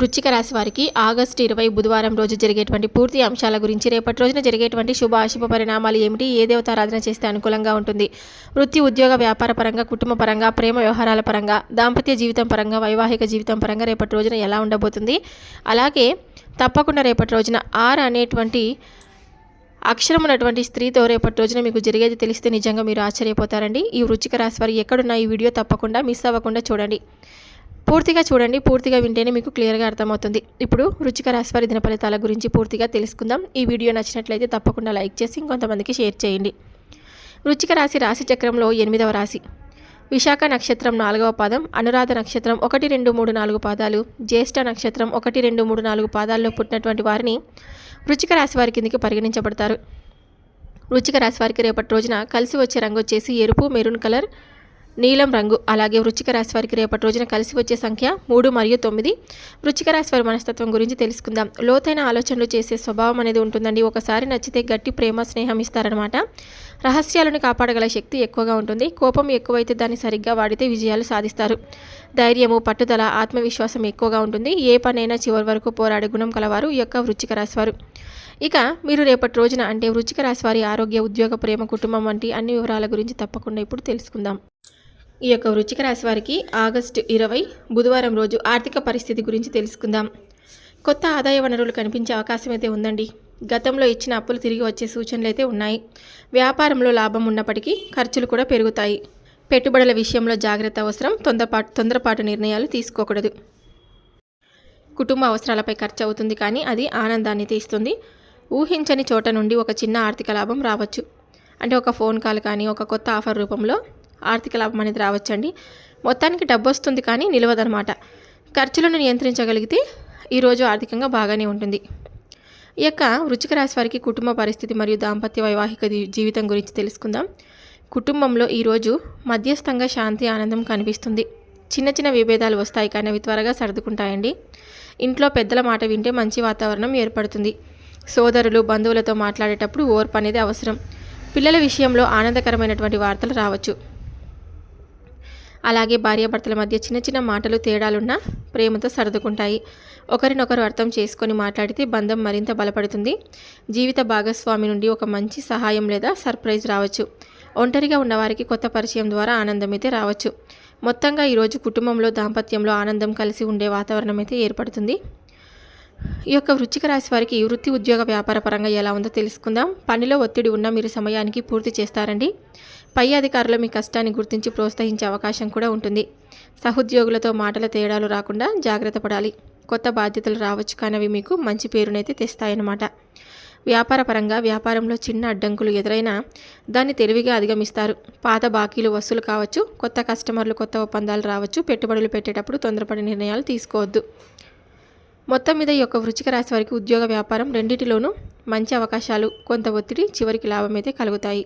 వృశ్చిక రాశి వారికి ఆగస్టు 20 బుధవారం రోజు జరిగేటువంటి పూర్తి అంశాల గురించి, రేపటి రోజున జరిగేటువంటి శుభ అశుభ పరిణామాలు ఏమిటి, ఏ దేవతారాధన చేస్తే అనుకూలంగా ఉంటుంది, వృత్తి ఉద్యోగ వ్యాపార పరంగా, కుటుంబ పరంగా, ప్రేమ వ్యవహారాల పరంగా, దాంపత్య జీవితం పరంగా, వైవాహిక జీవితం పరంగా రేపటి రోజున ఎలా ఉండబోతుంది. అలాగే తప్పకుండా రేపటి రోజున ఆర్ అనేటువంటి అక్షరం ఉన్నటువంటి స్త్రీతో రేపటి రోజున మీకు జరిగేది తెలిస్తే నిజంగా మీరు ఆశ్చర్యపోతారండి. ఈ వృశ్చిక రాశి వారు ఎక్కడున్న ఈ వీడియో తప్పకుండా మిస్ అవ్వకుండా చూడండి. పూర్తిగా చూడండి, పూర్తిగా వింటేనే మీకు క్లియర్గా అర్థమవుతుంది. ఇప్పుడు వృశ్చిక రాశి వారి దిన ఫలితాల గురించి పూర్తిగా తెలుసుకుందాం. ఈ వీడియో నచ్చినట్లయితే తప్పకుండా లైక్ చేసి ఇంకొంతమందికి షేర్ చేయండి. వృశ్చిక రాశి చక్రంలో 8వ రాశి. విశాఖ నక్షత్రం 4వ పాదం, అనురాధ నక్షత్రం 1, 2, 3, 4 పాదాలు, జ్యేష్ఠ నక్షత్రం 1, 2, 3, 4 పాదాల్లో పుట్టినటువంటి వారిని వృశ్చిక రాశి వారి కిందకి పరిగణించబడతారు. వృశ్చిక రాశి వారికి రేపటి రోజున కలిసి వచ్చే రంగు వచ్చేసి ఎరుపు, మెరూన్ కలర్, నీలం రంగు. అలాగే వృశ్చిక రాశి వారికి రేపటి రోజున కలిసి వచ్చే సంఖ్య 3 మరియు 9. వృశ్చిక రాశి వారి మనస్తత్వం గురించి తెలుసుకుందాం. లోతైన ఆలోచనలు చేసే స్వభావం అనేది ఉంటుందండి. ఒకసారి నచ్చితే గట్టి ప్రేమ స్నేహం ఇస్తారనమాట. రహస్యాలను కాపాడగల శక్తి ఎక్కువగా ఉంటుంది. కోపం ఎక్కువైతే దాన్ని సరిగ్గా వాడితే విజయాలు సాధిస్తారు. ధైర్యము, పట్టుదల, ఆత్మవిశ్వాసం ఎక్కువగా ఉంటుంది. ఏ పనైనా చివరి వరకు పోరాడే గుణం కలవారు ఈ యొక్క వృశ్చిక రాశి వారు. ఇక మీరు రేపటి రోజున అంటే వృశ్చిక రాశి వారి ఆరోగ్య, ఉద్యోగ, ప్రేమ, కుటుంబం వంటి అన్ని వివరాల గురించి తప్పకుండా ఇప్పుడు తెలుసుకుందాం. ఈ యొక్క వృశ్చిక రాశి వారికి ఆగస్టు 20 బుధవారం రోజు ఆర్థిక పరిస్థితి గురించి తెలుసుకుందాం. కొత్త ఆదాయ వనరులు కనిపించే అవకాశం అయితే ఉందండి. గతంలో ఇచ్చిన అప్పులు తిరిగి వచ్చే సూచనలు అయితే ఉన్నాయి. వ్యాపారంలో లాభం ఉన్నప్పటికీ ఖర్చులు కూడా పెరుగుతాయి. పెట్టుబడుల విషయంలో జాగ్రత్త అవసరం. తొందరపాటు నిర్ణయాలు తీసుకోకూడదు. కుటుంబ అవసరాలపై ఖర్చు అవుతుంది, కానీ అది ఆనందాన్ని తీస్తుంది. ఊహించని చోట నుండి ఒక చిన్న ఆర్థిక లాభం రావచ్చు. అంటే ఒక ఫోన్ కాల్ కానీ, ఒక కొత్త ఆఫర్ రూపంలో ఆర్థిక లాభం అనేది రావచ్చండి. మొత్తానికి డబ్బు వస్తుంది, కానీ నిలవదనమాట. ఖర్చులను నియంత్రించగలిగితే ఈరోజు ఆర్థికంగా బాగానే ఉంటుంది. ఈ యొక్క వృశ్చిక రాశి వారికి కుటుంబ పరిస్థితి మరియు దాంపత్య వైవాహిక జీవితం గురించి తెలుసుకుందాం. కుటుంబంలో ఈరోజు మధ్యస్థంగా శాంతి, ఆనందం కనిపిస్తుంది. చిన్న చిన్న విభేదాలు వస్తాయి, కానీ అవి త్వరగా సర్దుకుంటాయండి. ఇంట్లో పెద్దల మాట వింటే మంచి వాతావరణం ఏర్పడుతుంది. సోదరులు, బంధువులతో మాట్లాడేటప్పుడు ఓర్పు అనేది అవసరం. పిల్లల విషయంలో ఆనందకరమైనటువంటి వార్తలు రావచ్చు. అలాగే భార్యాభర్తల మధ్య చిన్న చిన్న మాటలు, తేడాలున్నా ప్రేమతో సర్దుకుంటాయి. ఒకరినొకరు అర్థం చేసుకొని మాట్లాడితే బంధం మరింత బలపడుతుంది. జీవిత భాగస్వామి నుండి ఒక మంచి సహాయం లేదా సర్ప్రైజ్ రావచ్చు. ఒంటరిగా ఉన్నవారికి కొత్త పరిచయం ద్వారా ఆనందం అయితే రావచ్చు. మొత్తంగా ఈరోజు కుటుంబంలో, దాంపత్యంలో ఆనందం కలిసి ఉండే వాతావరణం అయితే ఏర్పడుతుంది. ఈ యొక్క వృశ్చిక రాశి వారికి వృత్తి, ఉద్యోగ, వ్యాపార పరంగా ఎలా ఉందో తెలుసుకుందాం. పనిలో ఒత్తిడి ఉన్నా మీరు సమయానికి పూర్తి చేస్తారండి. పై అధికారులు మీ కష్టాన్ని గుర్తించి ప్రోత్సహించే అవకాశం కూడా ఉంటుంది. సహోద్యోగులతో మాటల తేడాలు రాకుండా జాగ్రత్త పడాలి. కొత్త బాధ్యతలు రావచ్చు, కానీ అవి మీకు మంచి పేరునైతే తెస్తాయన్నమాట. వ్యాపార పరంగా వ్యాపారంలో చిన్న అడ్డంకులు ఎదురైనా దాన్ని తెలివిగా అధిగమిస్తారు. పాత బాకీలు వసూలు కావచ్చు. కొత్త కస్టమర్లు, కొత్త ఒప్పందాలు రావచ్చు. పెట్టుబడులు పెట్టేటప్పుడు తొందరపడి నిర్ణయాలు తీసుకోవద్దు. మొత్తం మీద ఈ యొక్క వృశ్చిక రాశి వారికి ఉద్యోగ, వ్యాపారం రెండింటిలోనూ మంచి అవకాశాలు, కొంత ఒత్తిడి, చివరికి లాభం అయితే కలుగుతాయి.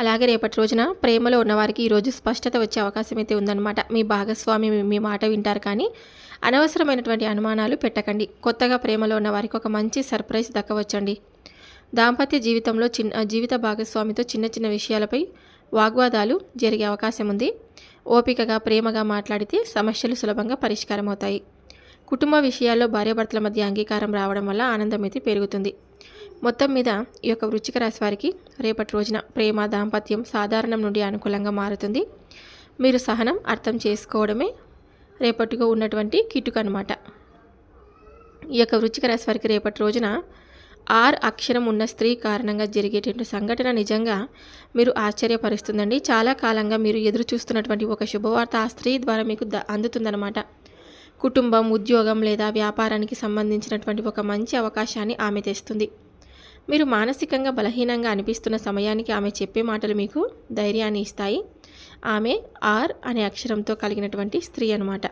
అలాగే రేపటి రోజున ప్రేమలో ఉన్నవారికి ఈరోజు స్పష్టత వచ్చే అవకాశం అయితే ఉందన్నమాట. మీ భాగస్వామి మీ మాట వింటారు, కానీ అనవసరమైనటువంటి అనుమానాలు పెట్టకండి. కొత్తగా ప్రేమలో ఉన్న వారికి ఒక మంచి సర్ప్రైజ్ దక్కవచ్చండి. దాంపత్య జీవితంలో జీవిత భాగస్వామితో చిన్న చిన్న విషయాలపై వాగ్వాదాలు జరిగే అవకాశం ఉంది. ఓపికగా, ప్రేమగా మాట్లాడితే సమస్యలు సులభంగా పరిష్కారం అవుతాయి. కుటుంబ విషయాల్లో భార్యాభర్తల మధ్య అంగీకారం రావడం వల్ల ఆనందం అయితే పెరుగుతుంది. మొత్తం మీద ఈ యొక్క వృశ్చిక రాశి వారికి రేపటి రోజున ప్రేమ, దాంపత్యం సాధారణం నుండి అనుకూలంగా మారుతుంది. మీరు సహనం, అర్థం చేసుకోవడమే రేపటిగా ఉన్నటువంటి కిటుకు అనమాట. ఈ యొక్క వృశ్చిక రాశి వారికి రేపటి రోజున ఆర్ అక్షరం ఉన్న స్త్రీ కారణంగా జరిగేటువంటి సంఘటన నిజంగా మీరు ఆశ్చర్యపరుస్తుందండి. చాలా కాలంగా మీరు ఎదురు చూస్తున్నటువంటి ఒక శుభవార్త ఆ స్త్రీ ద్వారా మీకు అందుతుందన్నమాట. కుటుంబం, ఉద్యోగం లేదా వ్యాపారానికి సంబంధించినటువంటి ఒక మంచి అవకాశాన్ని ఆమె తెస్తుంది. మీరు మానసికంగా బలహీనంగా అనిపిస్తున్న సమయానికి ఆమె చెప్పే మాటలు మీకు ధైర్యాన్ని ఇస్తాయి. ఆమె ఆర్ అనే అక్షరంతో కలిగినటువంటి స్త్రీ అన్నమాట.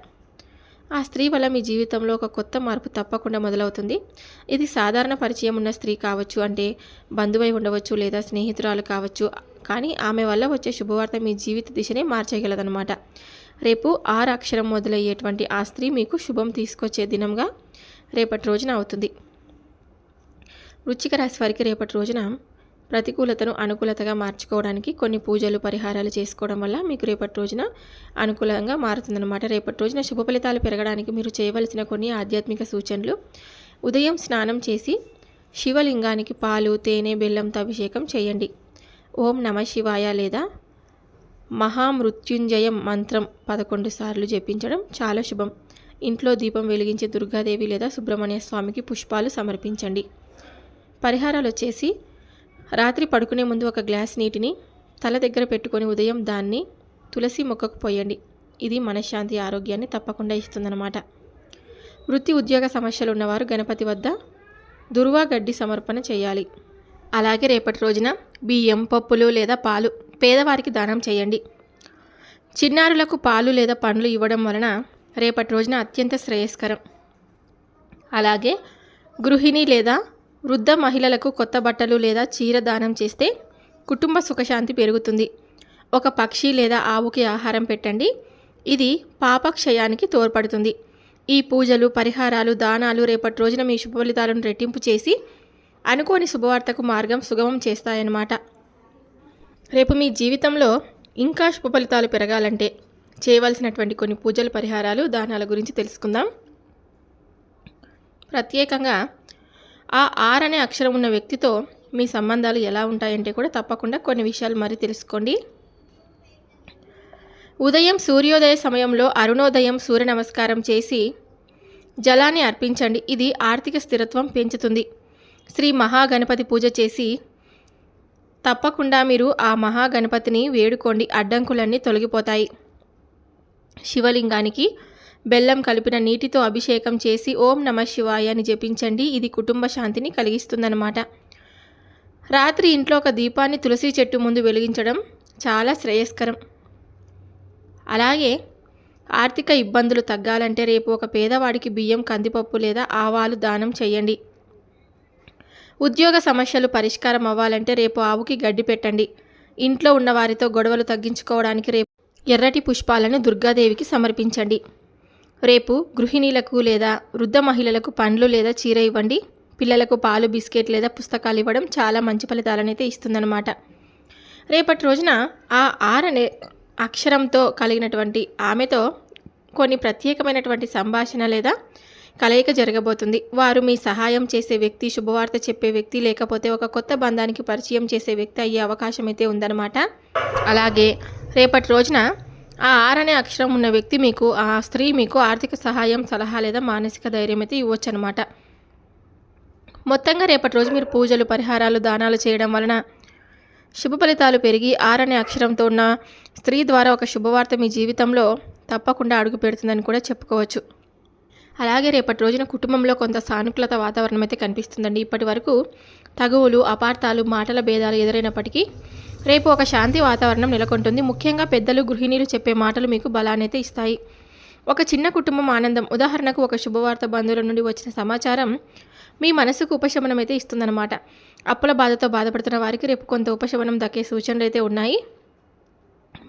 ఆ స్త్రీ వల్ల మీ జీవితంలో ఒక కొత్త మార్పు తప్పకుండా మొదలవుతుంది. ఇది సాధారణ పరిచయం ఉన్న స్త్రీ కావచ్చు, అంటే బంధువై ఉండవచ్చు, లేదా స్నేహితురాలు కావచ్చు. కానీ ఆమె వల్ల వచ్చే శుభవార్త మీ జీవిత దిశనే మార్చేయగలదన్నమాట. రేపు ఆర్ అక్షరం మొదలయ్యేటువంటి ఆ స్త్రీ మీకు శుభం తీసుకొచ్చే దినంగా రేపటి రోజున అవుతుంది. వృశ్చిక రాశి వారికి రేపటి రోజున ప్రతికూలతను అనుకూలతగా మార్చుకోవడానికి కొన్ని పూజలు పరిహారాలు చేసుకోవడం వల్ల మీకు రేపటి రోజున అనుకూలంగా మారుతుందన్నమాట. రేపటి రోజున శుభ ఫలితాలు పెరగడానికి మీరు చేయవలసిన కొన్ని ఆధ్యాత్మిక సూచనలు: ఉదయం స్నానం చేసి శివలింగానికి పాలు, తేనె, బెల్లంతో అభిషేకం చేయండి. ఓం నమ శివాయ లేదా మహామృత్యుంజయం మంత్రం 11 సార్లు జపించడం చాలా శుభం. ఇంట్లో దీపం వెలిగించి దుర్గాదేవి లేదా సుబ్రహ్మణ్య స్వామికి పుష్పాలు సమర్పించండి. పరిహారాలు వచ్చేసి, రాత్రి పడుకునే ముందు ఒక గ్లాస్ నీటిని తల దగ్గర పెట్టుకొని ఉదయం దాన్ని తులసి మొక్కకు పోయండి. ఇది మనశ్శాంతి, ఆరోగ్యాన్ని తప్పకుండా ఇస్తుందన్నమాట. వృత్తి ఉద్యోగ సమస్యలు ఉన్నవారు గణపతి వద్ద దుర్వా గడ్డి సమర్పణ చేయాలి. అలాగే రేపటి రోజున బియ్యం, పప్పులు లేదా పాలు పేదవారికి దానం చేయండి. చిన్నారులకు పాలు లేదా పండ్లు ఇవ్వడం వలన రేపటి రోజున అత్యంత శ్రేయస్కరం. అలాగే గృహిణి లేదా వృద్ధ మహిళలకు కొత్త బట్టలు లేదా చీర దానం చేస్తే కుటుంబ సుఖశాంతి పెరుగుతుంది. ఒక పక్షి లేదా ఆవుకి ఆహారం పెట్టండి. ఇది పాపక్షయానికి తోడ్పడుతుంది. ఈ పూజలు, పరిహారాలు, దానాలు రేపటి రోజున మీ శుభ ఫలితాలను రెట్టింపు చేసి అనుకోని శుభవార్తకు మార్గం సుగమం చేస్తాయన్నమాట. రేపు మీ జీవితంలో ఇంకా శుభ ఫలితాలు పెరగాలంటే చేయవలసినటువంటి కొన్ని పూజలు, పరిహారాలు, దానాల గురించి తెలుసుకుందాం. ప్రత్యేకంగా ఆ ఆర్ అనే అక్షరం ఉన్న వ్యక్తితో మీ సంబంధాలు ఎలా ఉంటాయంటే కూడా తప్పకుండా కొన్ని విషయాలు మరి తెలుసుకోండి. ఉదయం సూర్యోదయ సమయంలో అరుణోదయం సూర్య నమస్కారం చేసి జలాన్ని అర్పించండి. ఇది ఆర్థిక స్థిరత్వం పెంచుతుంది. శ్రీ మహాగణపతి పూజ చేసి తప్పకుండా మీరు ఆ మహాగణపతిని వేడుకోండి. అడ్డంకులన్నీ తొలగిపోతాయి. శివలింగానికి బెల్లం కలిపిన నీటితో అభిషేకం చేసి ఓం నమ శివాయ అని జపించండి. ఇది కుటుంబ శాంతిని కలిగిస్తుందన్నమాట. రాత్రి ఇంట్లో ఒక దీపాన్ని తులసి చెట్టు ముందు వెలిగించడం చాలా శ్రేయస్కరం. అలాగే ఆర్థిక ఇబ్బందులు తగ్గాలంటే రేపు ఒక పేదవాడికి బియ్యం, కందిపప్పు లేదా ఆవాలు దానం చేయండి. ఉద్యోగ సమస్యలు పరిష్కారం అవ్వాలంటే రేపు ఆవుకి గడ్డి పెట్టండి. ఇంట్లో ఉన్న వారితో గొడవలు తగ్గించుకోవడానికి రేపు ఎర్రటి పుష్పాలను దుర్గాదేవికి సమర్పించండి. రేపు గృహిణీలకు లేదా వృద్ధ మహిళలకు పండ్లు లేదా చీర ఇవ్వండి. పిల్లలకు పాలు, బిస్కెట్ లేదా పుస్తకాలు ఇవ్వడం చాలా మంచి ఫలితాలనైతే ఇస్తుందన్నమాట. రేపటి రోజున ఆ ఆర్ అనే అక్షరంతో కలిగినటువంటి ఆమెతో కొన్ని ప్రత్యేకమైనటువంటి సంభాషణ లేదా కలయిక జరగబోతుంది. వారు మీ సహాయం చేసే వ్యక్తి, శుభవార్త చెప్పే వ్యక్తి, లేకపోతే ఒక కొత్త బంధానికి పరిచయం చేసే వ్యక్తి అయ్యే అవకాశం అయితే ఉందన్నమాట. అలాగే రేపటి రోజున ఆ ఆర్ అనే అక్షరం ఉన్న వ్యక్తి మీకు, ఆ స్త్రీ మీకు ఆర్థిక సహాయం, సలహా లేదా మానసిక ధైర్యం అయితే ఇవ్వచ్చు అనమాట. మొత్తంగా రేపటి రోజు మీరు పూజలు, పరిహారాలు, దానాలు చేయడం వలన శుభ ఫలితాలు పెరిగి ఆర్ అనే అక్షరంతో ఉన్న స్త్రీ ద్వారా ఒక శుభవార్త మీ జీవితంలో తప్పకుండా అడుగు పెడుతుందని కూడా చెప్పుకోవచ్చు. అలాగే రేపటి రోజున కుటుంబంలో కొంత సానుకూలత వాతావరణం అయితే కనిపిస్తుందండి. ఇప్పటి వరకు తగువులు, అపార్థాలు, మాటల భేదాలు ఎదురైనప్పటికీ రేపు ఒక శాంతి వాతావరణం నెలకొంటుంది. ముఖ్యంగా పెద్దలు, గృహిణీలు చెప్పే మాటలు మీకు బలాన్నైతే ఇస్తాయి. ఒక చిన్న కుటుంబం ఆనందం. ఉదాహరణకు ఒక శుభవార్త, బంధువుల నుండి వచ్చిన సమాచారం మీ మనసుకు ఉపశమనం అయితే ఇస్తుందన్నమాట. అప్పుల బాధతో బాధపడుతున్న వారికి రేపు కొంత ఉపశమనం దక్కే సూచనలు అయితే ఉన్నాయి.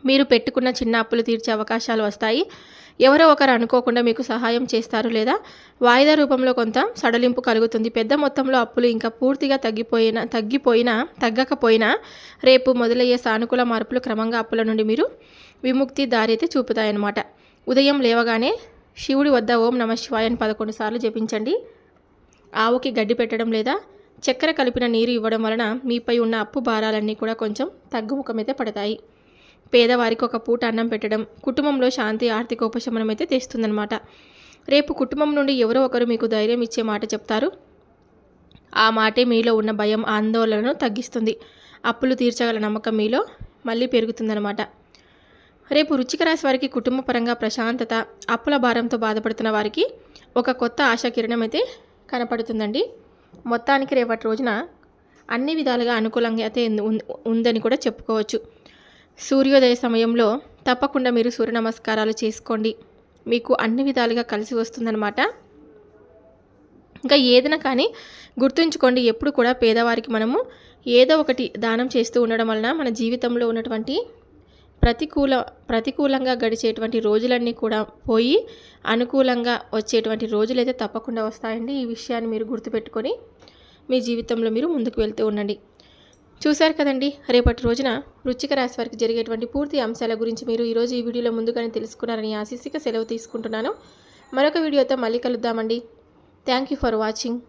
మీరు పెట్టుకున్న చిన్న అప్పులు తీర్చే అవకాశాలు వస్తాయి. ఎవరో ఒకరు అనుకోకుండా మీకు సహాయం చేస్తారు లేదా వాయిదా రూపంలో కొంత సడలింపు కలుగుతుంది. పెద్ద మొత్తంలో అప్పులు ఇంకా పూర్తిగా తగ్గకపోయినా రేపు మొదలయ్యే సానుకూల మార్పులు క్రమంగా అప్పుల నుండి మీరు విముక్తి దారి అయితే చూపుతాయన్నమాట. ఉదయం లేవగానే శివుడి వద్ద ఓం నమ శివాయ అని 11 సార్లు జపించండి. ఆవుకి గడ్డి పెట్టడం లేదా చక్కెర కలిపిన నీరు ఇవ్వడం వలన మీపై ఉన్న అప్పు భారాలన్నీ కూడా కొంచెం తగ్గుముఖమైతే పడతాయి. పేదవారికి ఒక పూట అన్నం పెట్టడం కుటుంబంలో శాంతి, ఆర్థిక ఉపశమనం అయితే తెస్తుందన్నమాట. రేపు కుటుంబం నుండి ఎవరో ఒకరు మీకు ధైర్యం ఇచ్చే మాట చెప్తారు. ఆ మాటే మీలో ఉన్న భయం, ఆందోళనను తగ్గిస్తుంది. అప్పులు తీర్చగల నమ్మకం మీలో మళ్ళీ పెరుగుతుందన్నమాట. రేపు వృశ్చిక రాశి వారికి కుటుంబ పరంగా ప్రశాంతత, అప్పుల భారంతో బాధపడుతున్న వారికి ఒక కొత్త ఆశాకిరణం అయితే కనపడుతుందండి. మొత్తానికి రేపటి రోజున అన్ని విధాలుగా అనుకూలంగా అయితే ఉందని కూడా చెప్పుకోవచ్చు. సూర్యోదయ సమయంలో తప్పకుండా మీరు సూర్య నమస్కారాలు చేసుకోండి. మీకు అన్ని విధాలుగా కలిసి వస్తుందన్నమాట. ఇంకా ఏదైనా కానీ గుర్తుంచుకోండి, ఎప్పుడు కూడా పేదవారికి మనము ఏదో ఒకటి దానం చేస్తూ ఉండడం వలన మన జీవితంలో ఉన్నటువంటి ప్రతికూలంగా గడిచేటువంటి రోజులన్నీ కూడా పోయి అనుకూలంగా వచ్చేటువంటి రోజులైతే తప్పకుండా వస్తాయండి. ఈ విషయాన్ని మీరు గుర్తుపెట్టుకొని మీ జీవితంలో మీరు ముందుకు వెళ్తూ ఉండండి. చూశారు కదండి, రేపటి రోజున వృశ్చిక రాశి వారికి జరిగేటువంటి పూర్తి అంశాల గురించి మీరు ఈరోజు ఈ వీడియోలో ముందుగానే తెలుసుకున్నారని ఆశిస్సుగా సెలవు తీసుకుంటున్నాను. మరొక వీడియోతో మళ్ళీ కలుద్దామండి. Thank you for watching.